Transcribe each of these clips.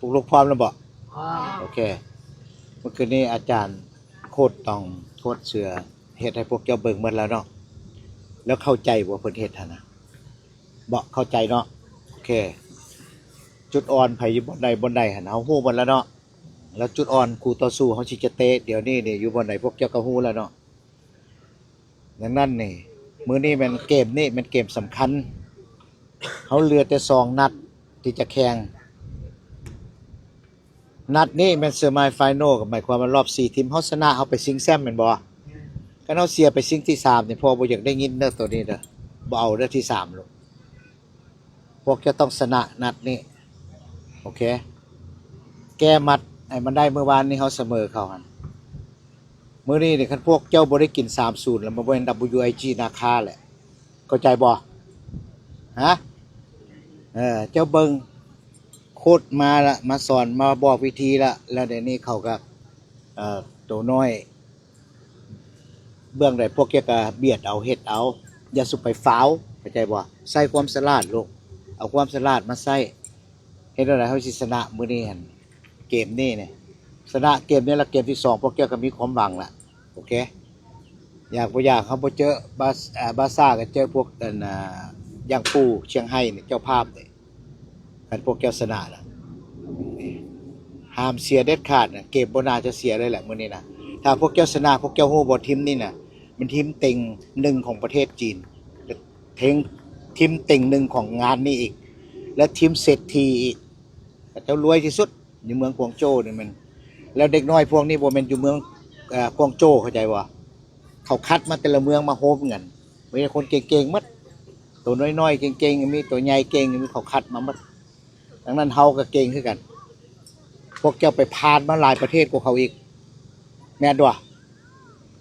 พวกลูกพร้อมแล้วบ่พร้อมโอเคเมื่อคืนนี้อาจารย์โคตรต้องโคตรเสือเฮ็ดให้พวกเจ้าเบิ่งหมดแล้วเนาะแล้วเข้าใจบ่เพิ่นเฮ็ดหั่นน่ะบ่เข้าใจเนาะโอเคจุดอ่อนไผอยู่บ่ใดหั่นเฮาฮู้หมดแล้วเนาะแล้วจุดอ่อนคู่ต่อสู้เฮาสิจะเตะเดี๋ยวนี้นี่อยู่บ่ใดพวกเจ้าก็ฮู้แล้วเนาะดังนั้นนี่มื้อนี้มันเกมนี้มันเกมสำคัญเฮาเหลือแต่2นัดที่จะแข่งนัดนี้เป็นเซอร์ไมไฟนอลก็หมายความว่ารอบ4ทีมเฮาชนะเฮาไปชิงแชมป์แม่นบ่คันเฮาเสียไปชิงที่3นี่พ่อบ่อยากได้ยินเด้อตัวนี้เด้อบ่เอาเด้อที่3ลูกพวกจะต้องชนะนัดนี้โอเคแก้มัดให้มันได้เมื่อวานนี้เฮาเสมอเขาหั่นมื้อนี้นี่คันพวกเจ้าบ่ได้กิน3-0แล้วมันบ่เป็น WIG นาคาแหละเข้าใจบ่ฮะเจ้าเบิ่งโคตรมาละมาสอนมาบอกวิธีละแล้วเดี๋ยวนี้เขาก็ตัวน้อยเบื้องใดพวกแกก็เบียดเอาเฮ็ดเอาอย่าสุไปฟ้าวเข้าใจบ่ใส่ความฉลาดลูกเอาความฉลาดมาใส่เฮ็ดอะไรเฮาสิชนะมื้อนี้หั่นเกมนี้เนี่ยชนะเกมนี้ละเกมที่2พวกแกก็มีความหวังละโอเคอยากบ่อยากเฮาบ่เจอบาซ่าก็เจอพวกอย่างปูเชียงไฮ้นี่เจ้าภาพนี่คันพวกแกชนะล่ะห้ามเสียเด็ดขาดนะเกมบ่น่าจะเสียเลยแหละมื้อนี้นะถ้าพวกเจ้าชนะพวกเจ้าฮู้บ่ทีมนี่น่ะมันทีมเต็ง1ของประเทศจีนเทงทีมเต็ง1ของงานนี้อีกและทีมเศรษฐีอีกเจ้ารวยที่สุดในเมืองกวางโจวนี่มันแล้วเด็กน้อยพวกนี้บ่แม่นอยู่เมืองกวางโจวเข้าใจบ่เขาคัดมาแต่ละเมืองมาโฮมกันมีคนเก่งๆหมดตัวน้อยๆเก่งๆมีตัวใหญ่เก่งมีเขาคัดมาหมดดังนั้นเฮาก็เก่งคือกันพวกเจ้าไปพานมาหลายประเทศกว่าเขาอีกแม่นด้วย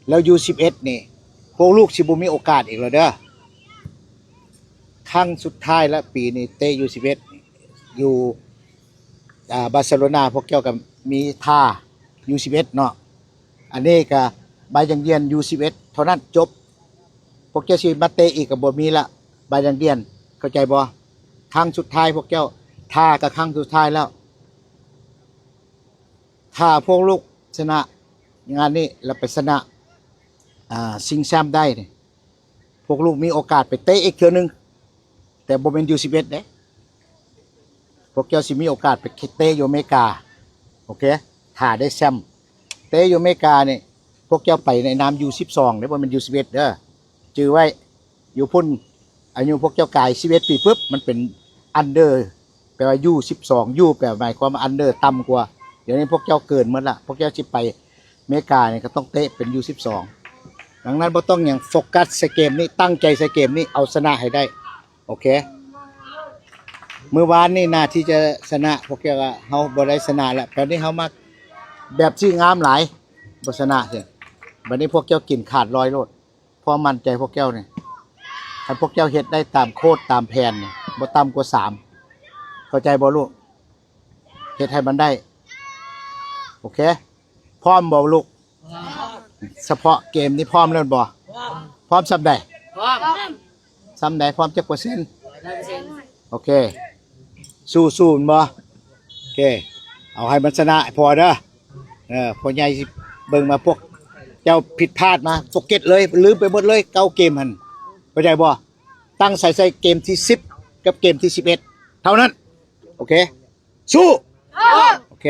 แล้ว U11 นี่พวกลูกสิบ่มีโอกาสอีกแล้วเด้อครั้งสุดท้ายแล้วปีนี้เตะ U11 อยู่บาร์เซโลนาพวกเจ้าก็มีท่า U11 เนาะอันนี้ก็บายังเดียน U11 เท่านั้นจบพวกเจ้าสิมาเตะอีกก็บ่มีละบายังเดียนเข้าใจบ่ครั้งสุดท้ายพวกเจ้าท่ากับครั้งสุดท้ายแล้วถ้าพวกลูกชนะงานนี้แล้วไปชนะชิงแชมป์ได้นี่พวกลูกมีโอกาสไปเตะอีกเทื่อนึงแต่บ่เป็น U11 เด้พวกเจ้าสิมีโอกาสไปเตะอยู่อเมริกาโอเคถ้าได้แชมป์เตะอยู่อเมริกานี่พวกเจ้าไปในนาม U12 เด้บ่แม่น U11 เด้อจื้อไว้อยู่พุ่นอายุพวกเจ้ากาย11ปีปึ๊บมันเป็นอันเดอร์แปลว่า U12 U แปลหมายความว่าอันเดอร์ต่ำกว่าเดี๋ยวนี้พวกเจ้าเกินหมดละพวกเจ้าสิไปอเมริกาเนี่ยก็ต้องเตะเป็น U12 ดังนั้นบ่ต้องอย่างโฟกัสใส่เกมนี้ตั้งใจใส่เกมนี้เอาชนะให้ได้โอเคเมื่อวานนี่น่าที่จะชนะพวกเจ้าก็เฮาบ่ได้ชนะแล้วตอนนี้เฮามาแบบที่งามหลายบ่ชนะซิบัดนี้พวกเจ้ากินขาด100โลดพอมั่นใจพวกเจ้านี่ถ้าพวกเจ้าเฮ็ดได้ตามโค้ดตามแผนนี่บ่ต่ำกว่า3เข้าใจบ่ลูกเฮ็ดให้มันได้โอเคพร้อมบ่ลูกเฉพาะเกมนี้พร้อมแล้วบ่พร้อมซ้ำใดพร้อมซ้ำใดพร้อมจักเปอร์เซ็นต์100%โอเคสู้ๆบ่โอเคเอาให้มันชนะพอเด้อพ่อใหญ่สิเบิ่งมาพวกเจ้าผิดพลาดมาโฟกัสเลยลืมไปหมดเลยเก้าเกมหั่นเข้าใจบ่ตั้งใส่เกมที่10กับเกมที่11เท่านั้นโอเคสู้โอเค